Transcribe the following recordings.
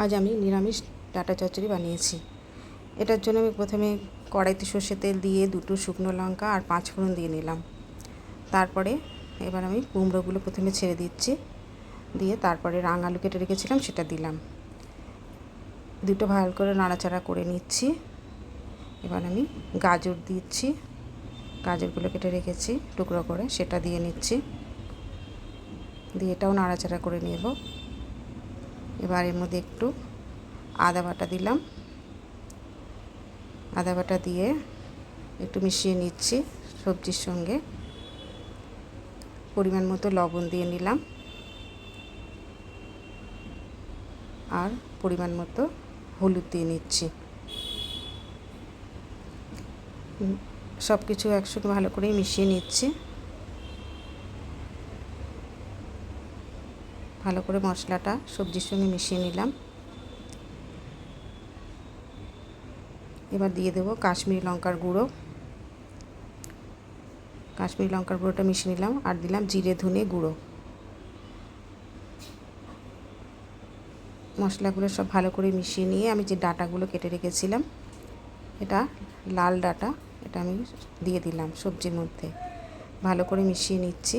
আজ আমি নিরামিষ ডাঁটা চচ্চড়ি বানিয়েছি। এটার জন্য আমি প্রথমে কড়াইতে সর্ষের তেল দিয়ে 2টো শুকনো লঙ্কা আর 5 ফোড়ন দিয়ে নিলাম। তারপরে এবার আমি কুমড়োগুলো প্রথমে ছেড়ে দিচ্ছি, দিয়ে তারপরে আলু কেটে রেখেছিলাম সেটা দিলাম। দুটো ভালো করে নাড়াচাড়া করে নিচ্ছি। এবার আমি গাজর দিচ্ছি, গাজরগুলো কেটে রেখেছি টুকরো করে, সেটা দিয়ে নিচ্ছি, দিয়ে এটাও নাড়াচাড়া করে নেব। এবার এর মধ্যে একটু আদা বাটা দিলাম, আদা বাটা দিয়ে একটু মিশিয়ে নিচ্ছি সবজির সঙ্গে। পরিমাণ মতো লবণ দিয়ে নিলাম আর পরিমাণ মতো হলুদ দিয়ে নিচ্ছি। সব কিছু একসঙ্গে ভালো করে মিশিয়ে নিচ্ছি। ভালো করে মশলাটা সবজির সঙ্গে মিশিয়ে নিলাম। এবার দিয়ে দেবো কাশ্মীরি লঙ্কার গুঁড়ো, কাশ্মীরি লঙ্কার গুঁড়োটা মিশিয়ে নিলাম আর দিলাম জিরে ধনে গুঁড়ো। মশলাগুলো সব ভালো করে মিশিয়ে নিয়ে আমি যে ডাঁটাগুলো কেটে রেখেছিলাম, এটা লাল ডাঁটা, এটা আমি দিয়ে দিলাম সবজির মধ্যে। ভালো করে মিশিয়ে নিচ্ছি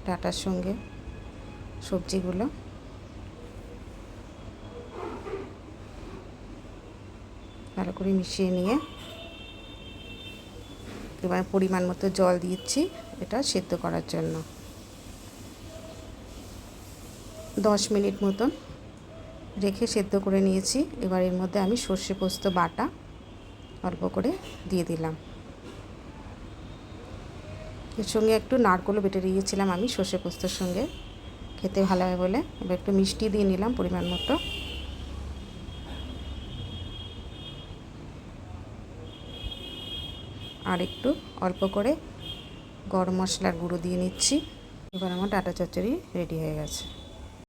ডাঁটার সঙ্গে সবজিগুলো। ভালো করে মিশিয়ে নিয়ে এবার পরিমাণ মতো জল দিচ্ছি এটা সেদ্ধ করার জন্য। 10 মিনিট মতন রেখে সেদ্ধ করে নিয়েছি। এবার এর মধ্যে আমি সর্ষে পোস্ত বাটা অল্প করে দিয়ে দিলাম। এর সঙ্গে একটু নারকেলও বেটে দিয়েছিলাম আমি সর্ষে পোস্তর সঙ্গে, খেতে ভালো হয় বলে। এবার একটু মিষ্টি দিয়ে নিলাম পরিমাণ মতো। আর একটু অল্প করে গরম মশলার গুঁড়ো দিয়ে নিচ্ছি। এবার আমার ডাঁটা চচ্চড়ি রেডি হয়ে গেছে।